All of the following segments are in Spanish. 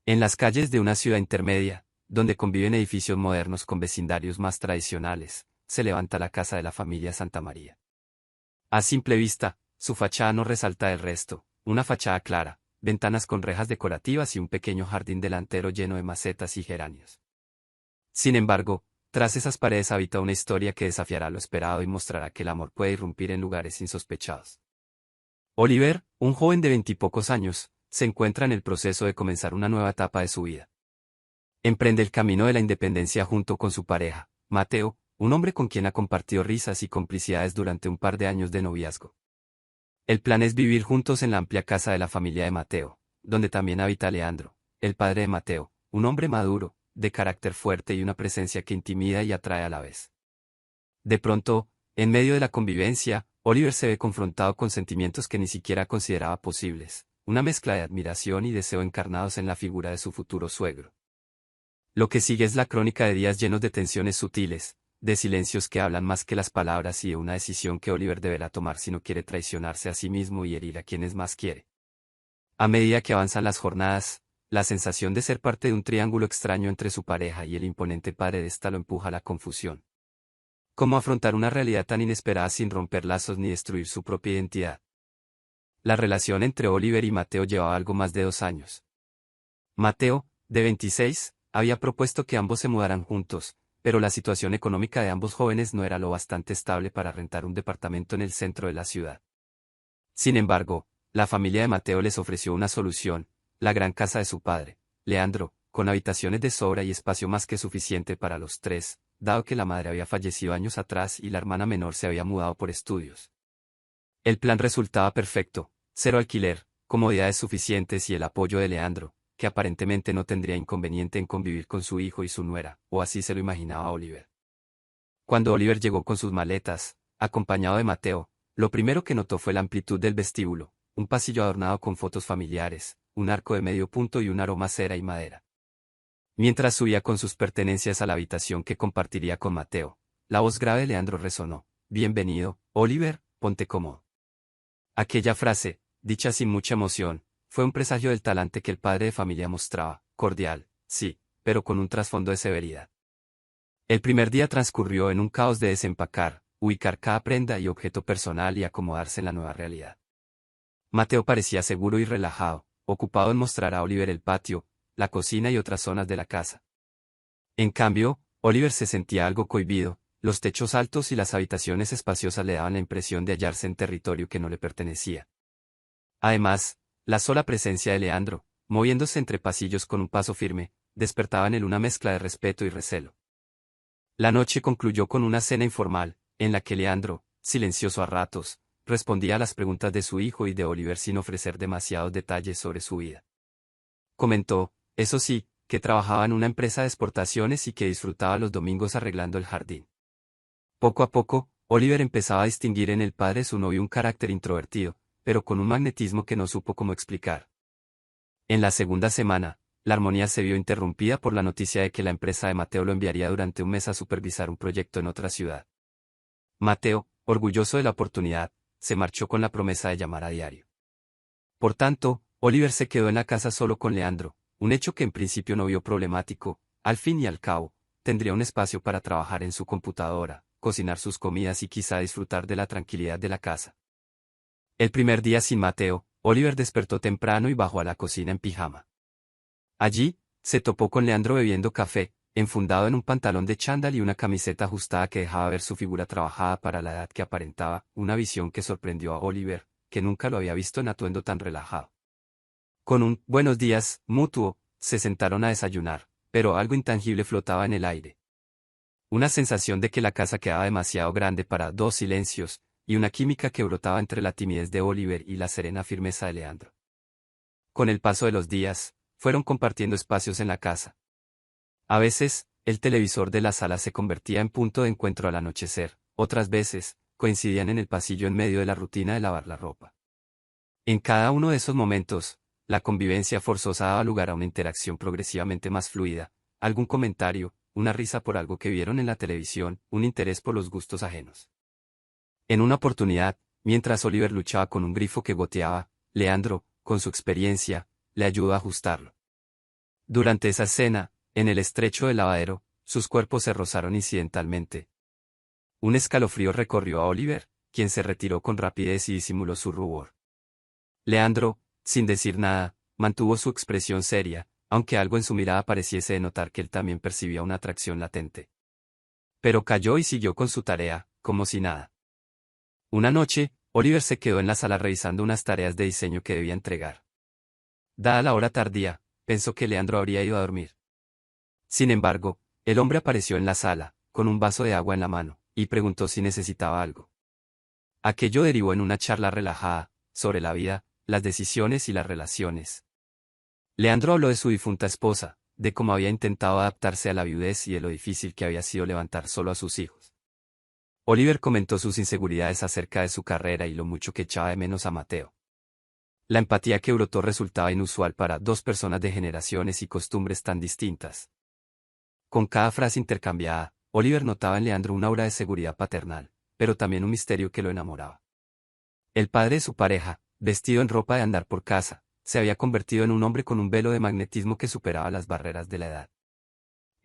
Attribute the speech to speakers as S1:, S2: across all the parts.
S1: En las calles de una ciudad intermedia, donde conviven edificios modernos con vecindarios más tradicionales, se levanta la casa de la familia Santa María. A simple vista, su fachada no resalta del resto, una fachada clara, ventanas con rejas decorativas y un pequeño jardín delantero lleno de macetas y geranios. Sin embargo, tras esas paredes habita una historia que desafiará lo esperado y mostrará que el amor puede irrumpir en lugares insospechados. Oliver, un joven de veintipocos años, se encuentra en el proceso de comenzar una nueva etapa de su vida. Emprende el camino de la independencia junto con su pareja, Mateo, un hombre con quien ha compartido risas y complicidades durante un par de años de noviazgo. El plan es vivir juntos en la amplia casa de la familia de Mateo, donde también habita Leandro, el padre de Mateo, un hombre maduro, de carácter fuerte y una presencia que intimida y atrae a la vez. De pronto, en medio de la convivencia, Oliver se ve confrontado con sentimientos que ni siquiera consideraba posibles, una mezcla de admiración y deseo encarnados en la figura de su futuro suegro. Lo que sigue es la crónica de días llenos de tensiones sutiles, de silencios que hablan más que las palabras y de una decisión que Oliver deberá tomar si no quiere traicionarse a sí mismo y herir a quienes más quiere. A medida que avanzan las jornadas, la sensación de ser parte de un triángulo extraño entre su pareja y el imponente padre de esta lo empuja a la confusión. ¿Cómo afrontar una realidad tan inesperada sin romper lazos ni destruir su propia identidad? La relación entre Oliver y Mateo llevaba algo más de 2 años. Mateo, de 26, había propuesto que ambos se mudaran juntos, pero la situación económica de ambos jóvenes no era lo bastante estable para rentar un departamento en el centro de la ciudad. Sin embargo, la familia de Mateo les ofreció una solución, la gran casa de su padre, Leandro, con habitaciones de sobra y espacio más que suficiente para los tres, dado que la madre había fallecido años atrás y la hermana menor se había mudado por estudios. El plan resultaba perfecto, cero alquiler, comodidades suficientes y el apoyo de Leandro, que aparentemente no tendría inconveniente en convivir con su hijo y su nuera, o así se lo imaginaba Oliver. Cuando Oliver llegó con sus maletas, acompañado de Mateo, lo primero que notó fue la amplitud del vestíbulo, un pasillo adornado con fotos familiares, un arco de medio punto y un aroma a cera y madera. Mientras subía con sus pertenencias a la habitación que compartiría con Mateo, la voz grave de Leandro resonó: «Bienvenido, Oliver, ponte cómodo». Aquella frase, dicha sin mucha emoción, fue un presagio del talante que el padre de familia mostraba, cordial, sí, pero con un trasfondo de severidad. El primer día transcurrió en un caos de desempacar, ubicar cada prenda y objeto personal y acomodarse en la nueva realidad. Mateo parecía seguro y relajado, ocupado en mostrar a Oliver el patio, la cocina y otras zonas de la casa. En cambio, Oliver se sentía algo cohibido, los techos altos y las habitaciones espaciosas le daban la impresión de hallarse en territorio que no le pertenecía. Además, la sola presencia de Leandro, moviéndose entre pasillos con un paso firme, despertaba en él una mezcla de respeto y recelo. La noche concluyó con una cena informal, en la que Leandro, silencioso a ratos, respondía a las preguntas de su hijo y de Oliver sin ofrecer demasiados detalles sobre su vida. Comentó, eso sí, que trabajaba en una empresa de exportaciones y que disfrutaba los domingos arreglando el jardín. Poco a poco, Oliver empezaba a distinguir en el padre de su novio un carácter introvertido, pero con un magnetismo que no supo cómo explicar. En la segunda semana, la armonía se vio interrumpida por la noticia de que la empresa de Mateo lo enviaría durante un mes a supervisar un proyecto en otra ciudad. Mateo, orgulloso de la oportunidad, se marchó con la promesa de llamar a diario. Por tanto, Oliver se quedó en la casa solo con Leandro, un hecho que en principio no vio problemático. Al fin y al cabo, tendría un espacio para trabajar en su computadora, cocinar sus comidas y quizá disfrutar de la tranquilidad de la casa. El primer día sin Mateo, Oliver despertó temprano y bajó a la cocina en pijama. Allí, se topó con Leandro bebiendo café, enfundado en un pantalón de chándal y una camiseta ajustada que dejaba ver su figura trabajada para la edad que aparentaba, una visión que sorprendió a Oliver, que nunca lo había visto en atuendo tan relajado. Con un «buenos días» mutuo, se sentaron a desayunar, pero algo intangible flotaba en el aire. Una sensación de que la casa quedaba demasiado grande para dos silencios, y una química que brotaba entre la timidez de Oliver y la serena firmeza de Leandro. Con el paso de los días, fueron compartiendo espacios en la casa. A veces, el televisor de la sala se convertía en punto de encuentro al anochecer, otras veces, coincidían en el pasillo en medio de la rutina de lavar la ropa. En cada uno de esos momentos, la convivencia forzosa daba lugar a una interacción progresivamente más fluida, algún comentario, una risa por algo que vieron en la televisión, un interés por los gustos ajenos. En una oportunidad, mientras Oliver luchaba con un grifo que goteaba, Leandro, con su experiencia, le ayudó a ajustarlo. Durante esa escena, en el estrecho del lavadero, sus cuerpos se rozaron incidentalmente. Un escalofrío recorrió a Oliver, quien se retiró con rapidez y disimuló su rubor. Leandro, sin decir nada, mantuvo su expresión seria, aunque algo en su mirada pareciese denotar que él también percibía una atracción latente. Pero calló y siguió con su tarea, como si nada. Una noche, Oliver se quedó en la sala revisando unas tareas de diseño que debía entregar. Dada la hora tardía, pensó que Leandro habría ido a dormir. Sin embargo, el hombre apareció en la sala, con un vaso de agua en la mano, y preguntó si necesitaba algo. Aquello derivó en una charla relajada, sobre la vida, las decisiones y las relaciones. Leandro habló de su difunta esposa, de cómo había intentado adaptarse a la viudez y de lo difícil que había sido levantar solo a sus hijos. Oliver comentó sus inseguridades acerca de su carrera y lo mucho que echaba de menos a Mateo. La empatía que brotó resultaba inusual para dos personas de generaciones y costumbres tan distintas. Con cada frase intercambiada, Oliver notaba en Leandro una aura de seguridad paternal, pero también un misterio que lo enamoraba. El padre de su pareja, vestido en ropa de andar por casa, se había convertido en un hombre con un velo de magnetismo que superaba las barreras de la edad.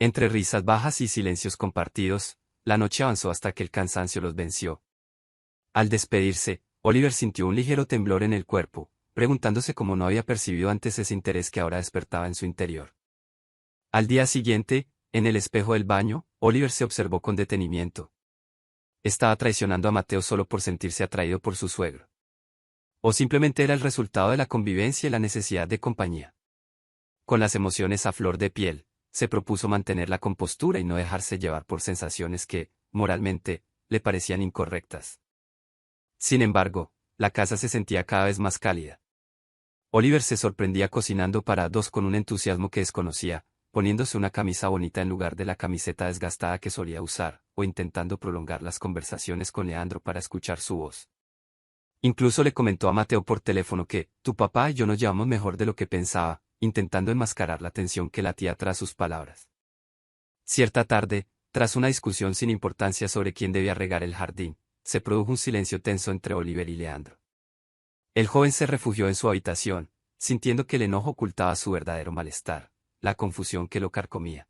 S1: Entre risas bajas y silencios compartidos, la noche avanzó hasta que el cansancio los venció. Al despedirse, Oliver sintió un ligero temblor en el cuerpo, preguntándose cómo no había percibido antes ese interés que ahora despertaba en su interior. Al día siguiente, en el espejo del baño, Oliver se observó con detenimiento. ¿Estaba traicionando a Mateo solo por sentirse atraído por su suegro? ¿O simplemente era el resultado de la convivencia y la necesidad de compañía? Con las emociones a flor de piel, se propuso mantener la compostura y no dejarse llevar por sensaciones que, moralmente, le parecían incorrectas. Sin embargo, la casa se sentía cada vez más cálida. Oliver se sorprendía cocinando para dos con un entusiasmo que desconocía, poniéndose una camisa bonita en lugar de la camiseta desgastada que solía usar, o intentando prolongar las conversaciones con Leandro para escuchar su voz. Incluso le comentó a Mateo por teléfono que, tu papá y yo nos llevamos mejor de lo que pensaba, intentando enmascarar la tensión que latía tras sus palabras. Cierta tarde, tras una discusión sin importancia sobre quién debía regar el jardín, se produjo un silencio tenso entre Oliver y Leandro. El joven se refugió en su habitación, sintiendo que el enojo ocultaba su verdadero malestar, la confusión que lo carcomía.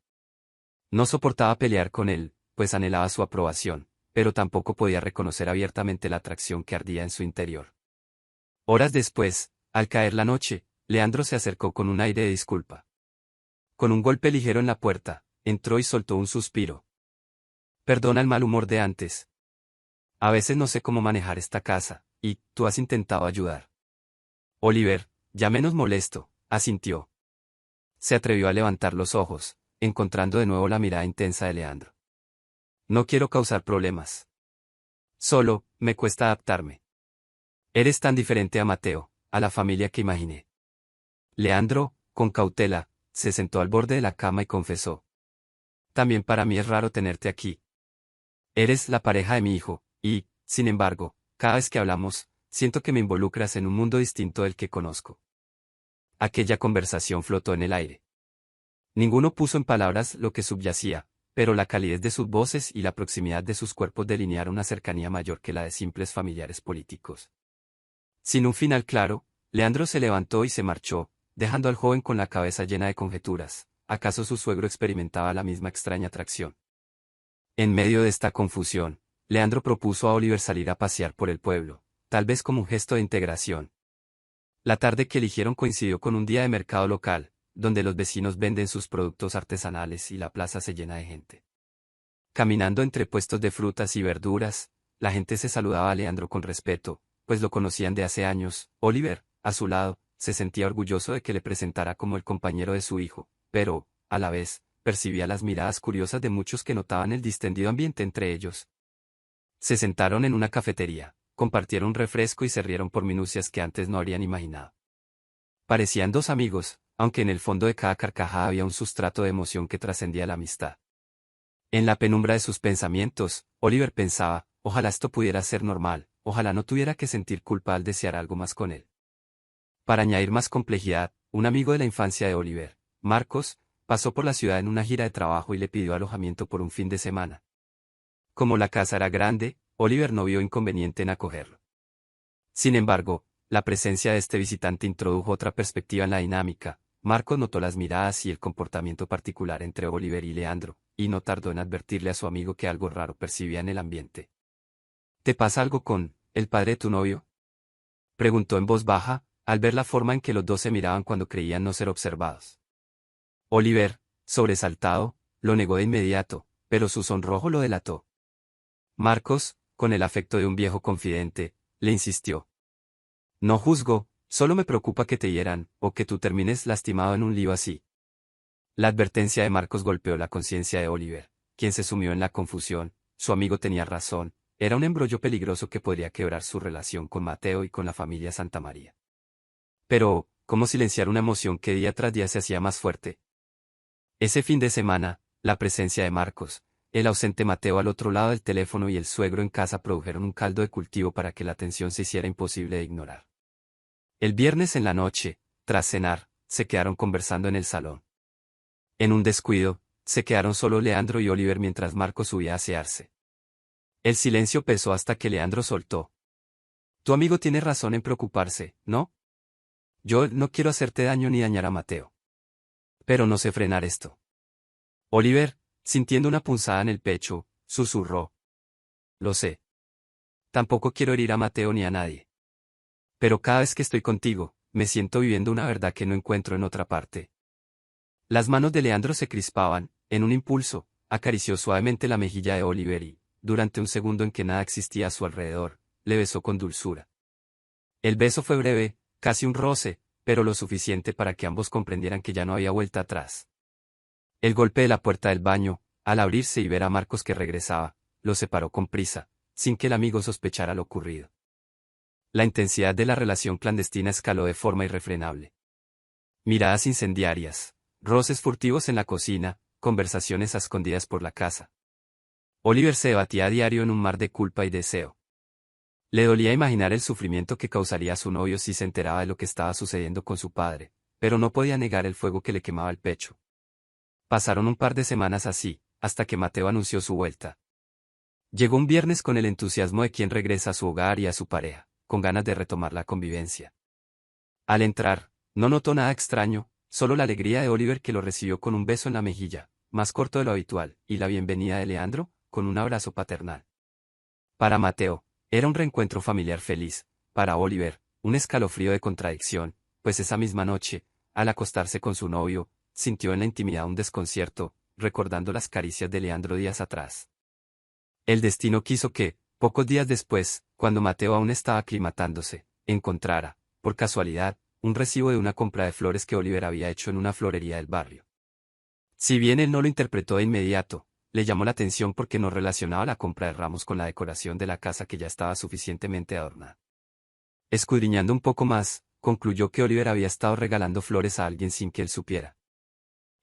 S1: No soportaba pelear con él, pues anhelaba su aprobación, pero tampoco podía reconocer abiertamente la atracción que ardía en su interior. Horas después, al caer la noche, Leandro se acercó con un aire de disculpa. Con un golpe ligero en la puerta, entró y soltó un suspiro. Perdona el mal humor de antes. A veces no sé cómo manejar esta casa, y tú has intentado ayudar. Oliver, ya menos molesto, asintió. Se atrevió a levantar los ojos, encontrando de nuevo la mirada intensa de Leandro. No quiero causar problemas. Solo, me cuesta adaptarme. Eres tan diferente a Mateo, a la familia que imaginé. Leandro, con cautela, se sentó al borde de la cama y confesó. También para mí es raro tenerte aquí. Eres la pareja de mi hijo, y, sin embargo, cada vez que hablamos, siento que me involucras en un mundo distinto del que conozco. Aquella conversación flotó en el aire. Ninguno puso en palabras lo que subyacía, pero la calidez de sus voces y la proximidad de sus cuerpos delinearon una cercanía mayor que la de simples familiares políticos. Sin un final claro, Leandro se levantó y se marchó, dejando al joven con la cabeza llena de conjeturas. ¿Acaso su suegro experimentaba la misma extraña atracción? En medio de esta confusión, Leandro propuso a Oliver salir a pasear por el pueblo, tal vez como un gesto de integración. La tarde que eligieron coincidió con un día de mercado local, donde los vecinos venden sus productos artesanales y la plaza se llena de gente. Caminando entre puestos de frutas y verduras, la gente se saludaba a Leandro con respeto, pues lo conocían de hace años. Oliver, a su lado, se sentía orgulloso de que le presentara como el compañero de su hijo, pero, a la vez, percibía las miradas curiosas de muchos que notaban el distendido ambiente entre ellos. Se sentaron en una cafetería, compartieron un refresco y se rieron por minucias que antes no habrían imaginado. Parecían dos amigos, aunque en el fondo de cada carcajada había un sustrato de emoción que trascendía la amistad. En la penumbra de sus pensamientos, Oliver pensaba, ojalá esto pudiera ser normal, ojalá no tuviera que sentir culpa al desear algo más con él. Para añadir más complejidad, un amigo de la infancia de Oliver, Marcos, pasó por la ciudad en una gira de trabajo y le pidió alojamiento por un fin de semana. Como la casa era grande, Oliver no vio inconveniente en acogerlo. Sin embargo, la presencia de este visitante introdujo otra perspectiva en la dinámica, Marcos notó las miradas y el comportamiento particular entre Oliver y Leandro, y no tardó en advertirle a su amigo que algo raro percibía en el ambiente. ¿Te pasa algo con el padre de tu novio?, preguntó en voz baja, al ver la forma en que los dos se miraban cuando creían no ser observados. Oliver, sobresaltado, lo negó de inmediato, pero su sonrojo lo delató. Marcos, con el afecto de un viejo confidente, le insistió. No juzgo, solo me preocupa que te hieran, o que tú termines lastimado en un lío así. La advertencia de Marcos golpeó la conciencia de Oliver, quien se sumió en la confusión. Su amigo tenía razón, era un embrollo peligroso que podría quebrar su relación con Mateo y con la familia Santamaría. Pero, ¿cómo silenciar una emoción que día tras día se hacía más fuerte? Ese fin de semana, la presencia de Marcos, el ausente Mateo al otro lado del teléfono y el suegro en casa produjeron un caldo de cultivo para que la tensión se hiciera imposible de ignorar. El viernes en la noche, tras cenar, se quedaron conversando en el salón. En un descuido, se quedaron solo Leandro y Oliver mientras Marcos subía a asearse. El silencio pesó hasta que Leandro soltó. Tu amigo tiene razón en preocuparse, ¿no? Yo no quiero hacerte daño ni dañar a Mateo. Pero no sé frenar esto. Oliver, sintiendo una punzada en el pecho, susurró. Lo sé. Tampoco quiero herir a Mateo ni a nadie. Pero cada vez que estoy contigo, me siento viviendo una verdad que no encuentro en otra parte. Las manos de Leandro se crispaban, en un impulso, acarició suavemente la mejilla de Oliver y, durante un segundo en que nada existía a su alrededor, le besó con dulzura. El beso fue breve, casi un roce, pero lo suficiente para que ambos comprendieran que ya no había vuelta atrás. El golpe de la puerta del baño, al abrirse y ver a Marcos que regresaba, lo separó con prisa, sin que el amigo sospechara lo ocurrido. La intensidad de la relación clandestina escaló de forma irrefrenable. Miradas incendiarias, roces furtivos en la cocina, conversaciones a escondidas por la casa. Oliver se debatía a diario en un mar de culpa y deseo. Le dolía imaginar el sufrimiento que causaría a su novio si se enteraba de lo que estaba sucediendo con su padre, pero no podía negar el fuego que le quemaba el pecho. Pasaron un par de semanas así, hasta que Mateo anunció su vuelta. Llegó un viernes con el entusiasmo de quien regresa a su hogar y a su pareja, con ganas de retomar la convivencia. Al entrar, no notó nada extraño, solo la alegría de Oliver que lo recibió con un beso en la mejilla, más corto de lo habitual, y la bienvenida de Leandro, con un abrazo paternal. Para Mateo, era un reencuentro familiar feliz, para Oliver, un escalofrío de contradicción, pues esa misma noche, al acostarse con su novio, sintió en la intimidad un desconcierto, recordando las caricias de Leandro días atrás. El destino quiso que, pocos días después, cuando Mateo aún estaba aclimatándose, encontrara, por casualidad, un recibo de una compra de flores que Oliver había hecho en una florería del barrio. Si bien él no lo interpretó de inmediato, le llamó la atención porque no relacionaba la compra de ramos con la decoración de la casa que ya estaba suficientemente adornada. Escudriñando un poco más, concluyó que Oliver había estado regalando flores a alguien sin que él supiera.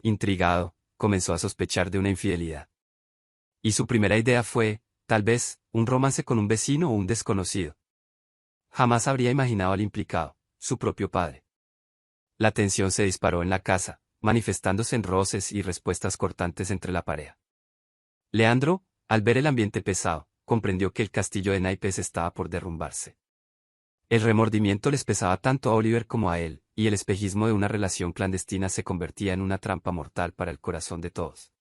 S1: Intrigado, comenzó a sospechar de una infidelidad. Y su primera idea fue, tal vez, un romance con un vecino o un desconocido. Jamás habría imaginado al implicado, su propio padre. La tensión se disparó en la casa, manifestándose en roces y respuestas cortantes entre la pareja. Leandro, al ver el ambiente pesado, comprendió que el castillo de naipes estaba por derrumbarse. El remordimiento les pesaba tanto a Oliver como a él, y el espejismo de una relación clandestina se convertía en una trampa mortal para el corazón de todos.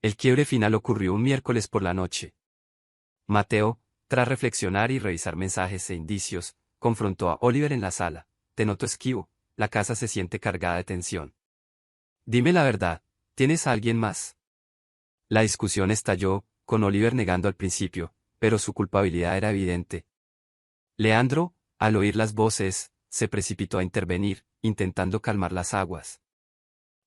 S1: El quiebre final ocurrió un miércoles por la noche. Mateo, tras reflexionar y revisar mensajes e indicios, confrontó a Oliver en la sala. Te noto esquivo, la casa se siente cargada de tensión. Dime la verdad, ¿tienes a alguien más? La discusión estalló, con Oliver negando al principio, pero su culpabilidad era evidente. Leandro, al oír las voces, se precipitó a intervenir, intentando calmar las aguas.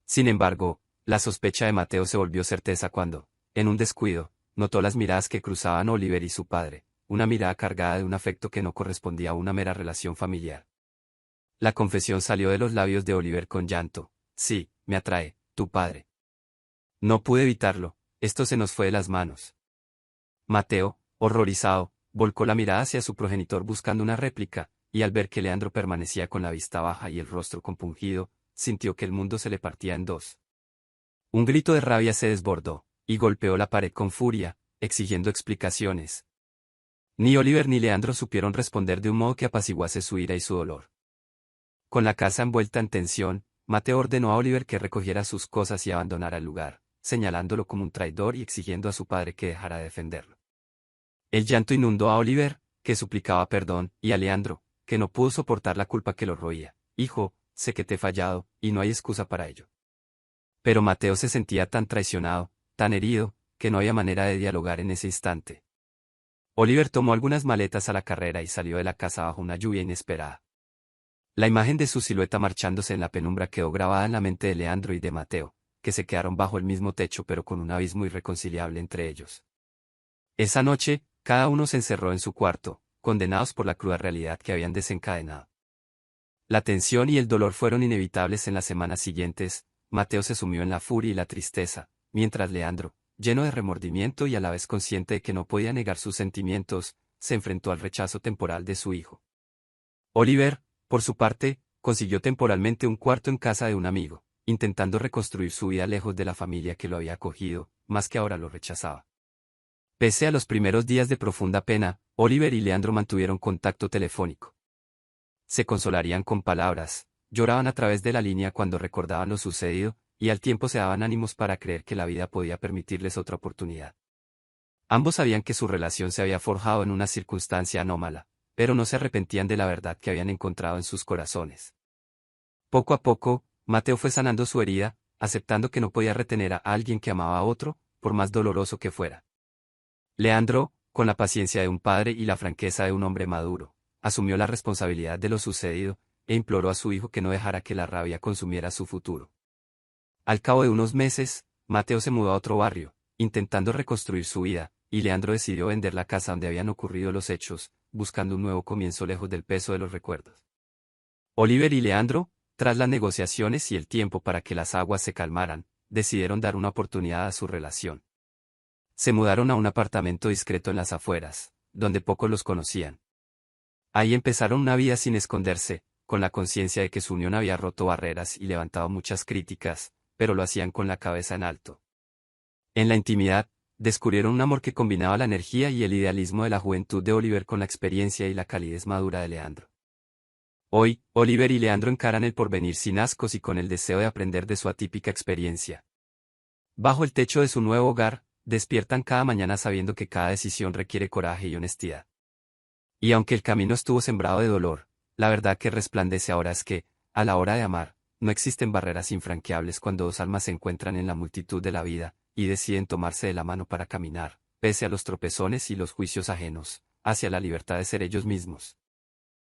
S1: Sin embargo, la sospecha de Mateo se volvió certeza cuando, en un descuido, notó las miradas que cruzaban Oliver y su padre, una mirada cargada de un afecto que no correspondía a una mera relación familiar. La confesión salió de los labios de Oliver con llanto. Sí, me atrae, tu padre. No pude evitarlo, esto se nos fue de las manos. Mateo, horrorizado, volcó la mirada hacia su progenitor buscando una réplica, y al ver que Leandro permanecía con la vista baja y el rostro compungido, sintió que el mundo se le partía en dos. Un grito de rabia se desbordó, y golpeó la pared con furia, exigiendo explicaciones. Ni Oliver ni Leandro supieron responder de un modo que apaciguase su ira y su dolor. Con la casa envuelta en tensión, Mateo ordenó a Oliver que recogiera sus cosas y abandonara el lugar, señalándolo como un traidor y exigiendo a su padre que dejara de defenderlo. El llanto inundó a Oliver, que suplicaba perdón, y a Leandro, que no pudo soportar la culpa que lo roía. Hijo, sé que te he fallado, y no hay excusa para ello. Pero Mateo se sentía tan traicionado, tan herido, que no había manera de dialogar en ese instante. Oliver tomó algunas maletas a la carrera y salió de la casa bajo una lluvia inesperada. La imagen de su silueta marchándose en la penumbra quedó grabada en la mente de Leandro y de Mateo, que se quedaron bajo el mismo techo pero con un abismo irreconciliable entre ellos. Esa noche, cada uno se encerró en su cuarto, condenados por la cruda realidad que habían desencadenado. La tensión y el dolor fueron inevitables en las semanas siguientes. Mateo se sumió en la furia y la tristeza, mientras Leandro, lleno de remordimiento y a la vez consciente de que no podía negar sus sentimientos, se enfrentó al rechazo temporal de su hijo. Oliver, por su parte, consiguió temporalmente un cuarto en casa de un amigo, intentando reconstruir su vida lejos de la familia que lo había acogido, más que ahora lo rechazaba. Pese a los primeros días de profunda pena, Oliver y Leandro mantuvieron contacto telefónico. Se consolarían con palabras, lloraban a través de la línea cuando recordaban lo sucedido, y al tiempo se daban ánimos para creer que la vida podía permitirles otra oportunidad. Ambos sabían que su relación se había forjado en una circunstancia anómala, pero no se arrepentían de la verdad que habían encontrado en sus corazones. Poco a poco, Mateo fue sanando su herida, aceptando que no podía retener a alguien que amaba a otro, por más doloroso que fuera. Leandro, con la paciencia de un padre y la franqueza de un hombre maduro, asumió la responsabilidad de lo sucedido, e imploró a su hijo que no dejara que la rabia consumiera su futuro. Al cabo de unos meses, Mateo se mudó a otro barrio, intentando reconstruir su vida, y Leandro decidió vender la casa donde habían ocurrido los hechos, buscando un nuevo comienzo lejos del peso de los recuerdos. Oliver y Leandro, tras las negociaciones y el tiempo para que las aguas se calmaran, decidieron dar una oportunidad a su relación. Se mudaron a un apartamento discreto en las afueras, donde pocos los conocían. Ahí empezaron una vida sin esconderse, con la conciencia de que su unión había roto barreras y levantado muchas críticas, pero lo hacían con la cabeza en alto. En la intimidad, descubrieron un amor que combinaba la energía y el idealismo de la juventud de Oliver con la experiencia y la calidez madura de Leandro. Hoy, Oliver y Leandro encaran el porvenir sin ascos y con el deseo de aprender de su atípica experiencia. Bajo el techo de su nuevo hogar, despiertan cada mañana sabiendo que cada decisión requiere coraje y honestidad. Y aunque el camino estuvo sembrado de dolor, la verdad que resplandece ahora es que, a la hora de amar, no existen barreras infranqueables cuando dos almas se encuentran en la multitud de la vida, y deciden tomarse de la mano para caminar, pese a los tropezones y los juicios ajenos, hacia la libertad de ser ellos mismos.